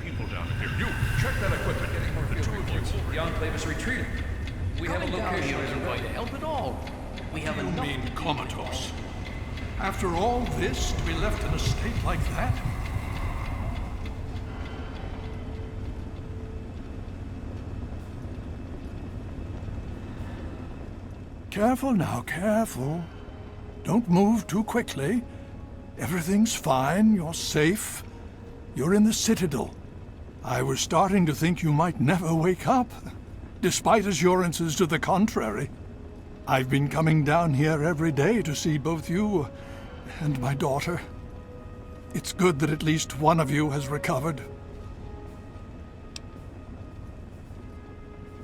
people down here. You, check that equipment. The two of you. The Enclave is retreating. We have a location here isn't going to help at all. We have You enough. mean comatose? After all this, to be left in a state like that? Careful now, careful. Don't move too quickly. Everything's fine, you're safe. You're in the Citadel. I was starting to think you might never wake up, despite assurances to the contrary. I've been coming down here every day to see both you and my daughter. It's good that at least one of you has recovered.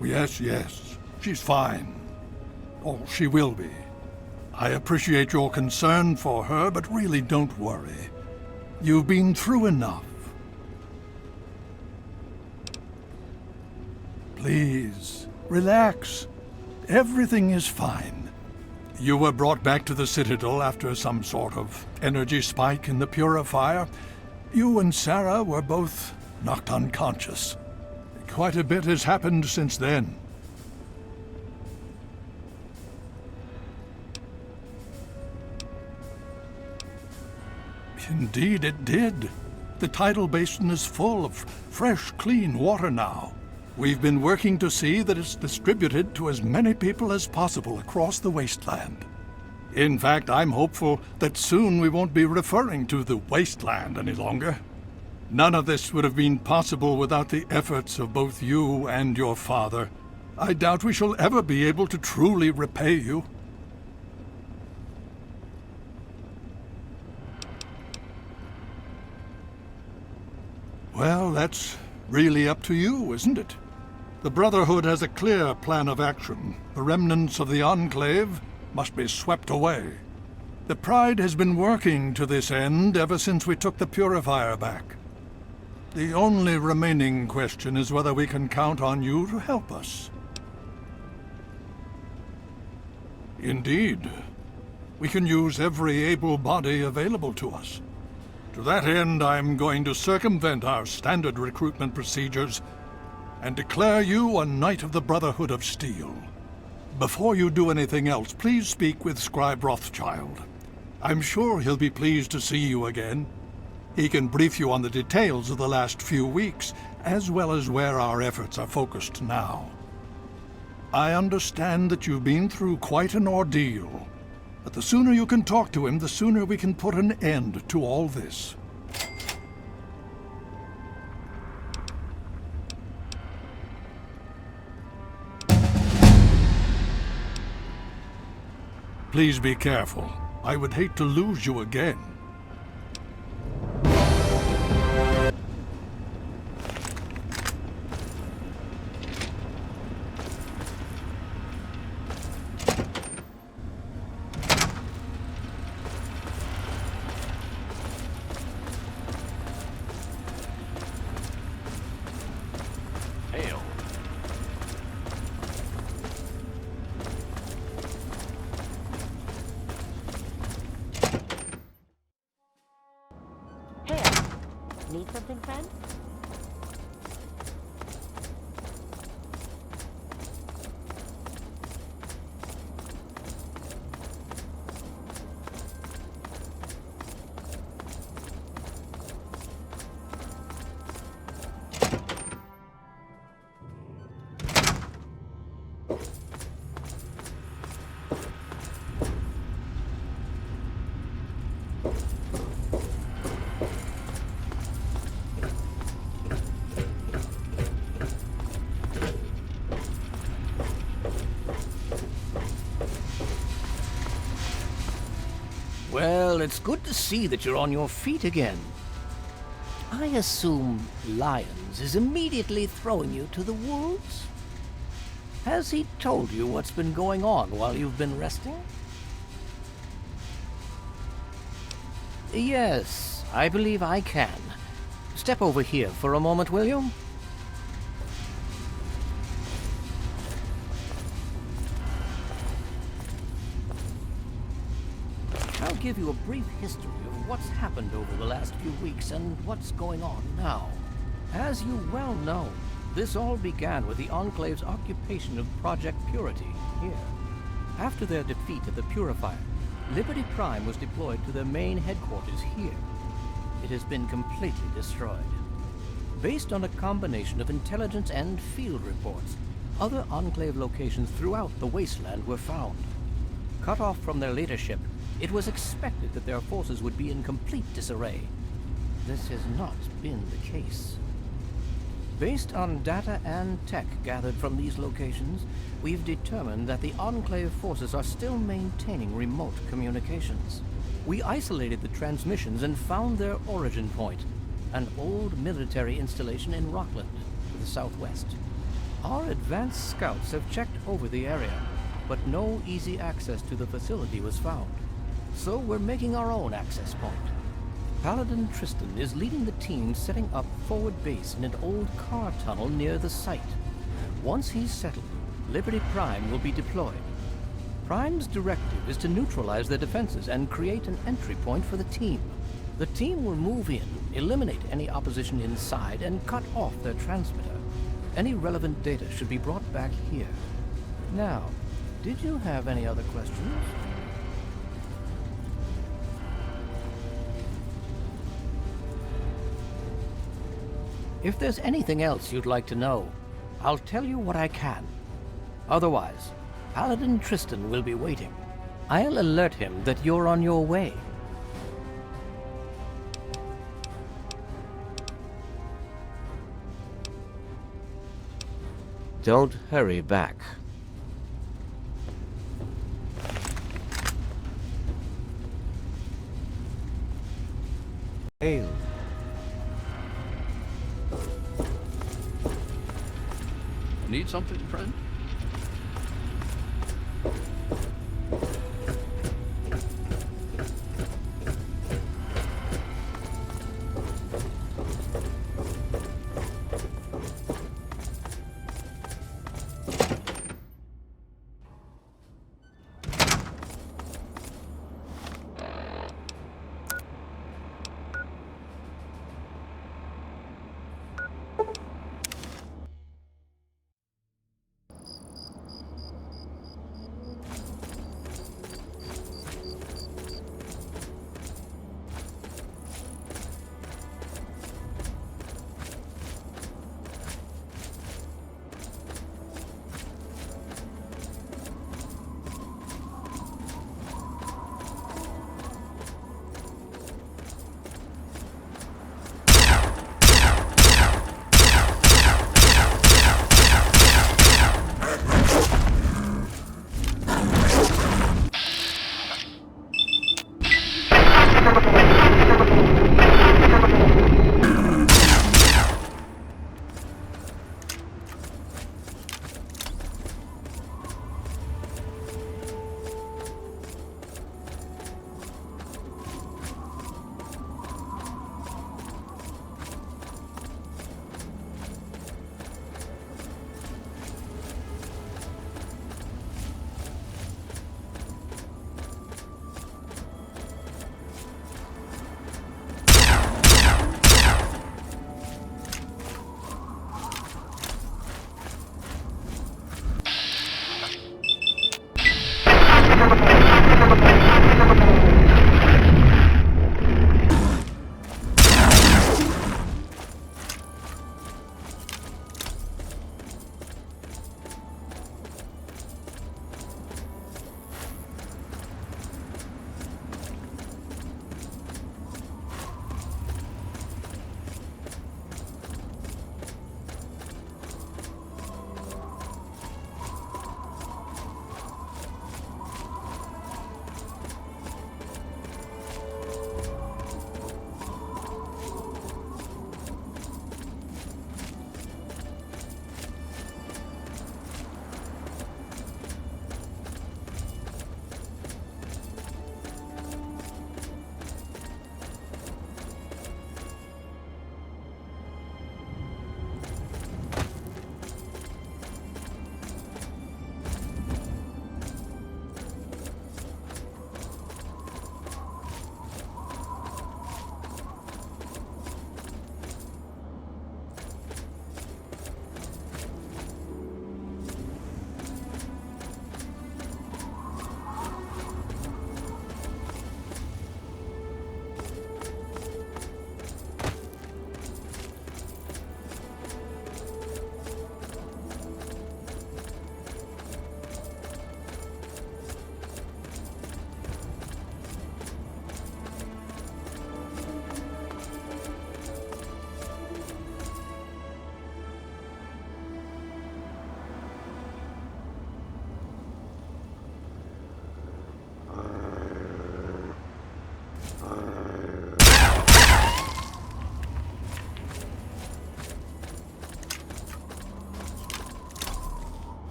Yes, yes, she's fine. Oh, she will be. I appreciate your concern for her, but really don't worry. You've been through enough. Please, relax. Everything is fine. You were brought back to the Citadel after some sort of energy spike in the purifier. You and Sarah were both knocked unconscious. Quite a bit has happened since then. Indeed it did. The tidal basin is full of fresh, clean water now. We've been working to see that it's distributed to as many people as possible across the wasteland. In fact, I'm hopeful that soon we won't be referring to the wasteland any longer. None of this would have been possible without the efforts of both you and your father. I doubt we shall ever be able to truly repay you. Well, that's really up to you, isn't it? The Brotherhood has a clear plan of action. The remnants of the Enclave must be swept away. The Pride has been working to this end ever since we took the Purifier back. The only remaining question is whether we can count on you to help us. Indeed. We can use every able body available to us. To that end, I'm going to circumvent our standard recruitment procedures and declare you a Knight of the Brotherhood of Steel. Before you do anything else, please speak with Scribe Rothschild. I'm sure he'll be pleased to see you again. He can brief you on the details of the last few weeks, as well as where our efforts are focused now. I understand that you've been through quite an ordeal, but the sooner you can talk to him, the sooner we can put an end to all this. Please be careful. I would hate to lose you again. Need something, friend? Well, it's good to see that you're on your feet again. I assume Lyons is immediately throwing you to the wolves? Has he told you what's been going on while you've been resting? Yes, I believe I can. Step over here for a moment, will you? I'll give you a brief history of what's happened over the last few weeks and what's going on now. As you well know, this all began with the Enclave's occupation of Project Purity here. After their defeat of the Purifier, Liberty Prime was deployed to their main headquarters here. It has been completely destroyed. Based on a combination of intelligence and field reports, other Enclave locations throughout the wasteland were found. Cut off from their leadership, it was expected that their forces would be in complete disarray. This has not been the case. Based on data and tech gathered from these locations, we've determined that the Enclave forces are still maintaining remote communications. We isolated the transmissions and found their origin point, an old military installation in Rockland, to the southwest. Our advanced scouts have checked over the area, but no easy access to the facility was found. So we're making our own access point. Paladin Tristan is leading the team setting up forward base in an old car tunnel near the site. Once he's settled, Liberty Prime will be deployed. Prime's directive is to neutralize their defenses and create an entry point for the team. The team will move in, eliminate any opposition inside, and cut off their transmitter. Any relevant data should be brought back here. Now, did you have any other questions? If there's anything else you'd like to know, I'll tell you what I can. Otherwise, Paladin Tristan will be waiting. I'll alert him that you're on your way. Don't hurry back. Hail. Need something, friend?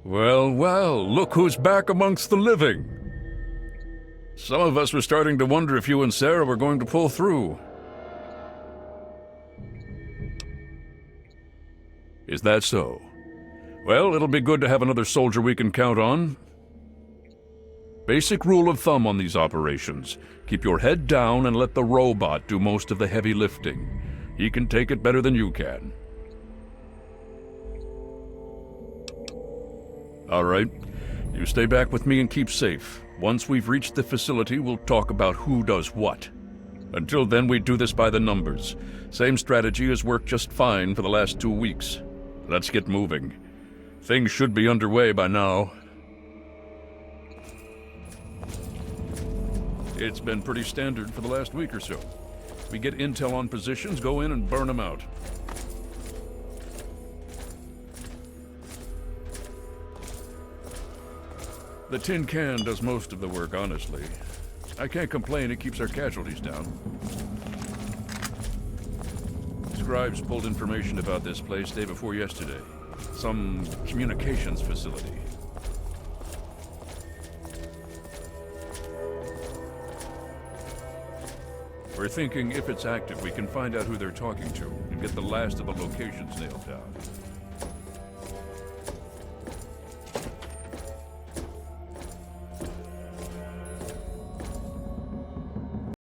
Well, well, look who's back amongst the living. Some of us were starting to wonder if you and Sarah were going to pull through. Is that so? Well, it'll be good to have another soldier we can count on. Basic rule of thumb on these operations. Keep your head down and let the robot do most of the heavy lifting. He can take it better than you can. All right. You stay back with me and keep safe. Once we've reached the facility, we'll talk about who does what. Until then, we do this by the numbers. Same strategy has worked just fine for the last 2 weeks. Let's get moving. Things should be underway by now. It's been pretty standard for the last week or so. We get intel on positions, go in and burn them out. The tin can does most of the work, honestly. I can't complain, it keeps our casualties down. Scribes pulled information about this place day before yesterday. Some communications facility. We're thinking if it's active, we can find out who they're talking to and get the last of the locations nailed down.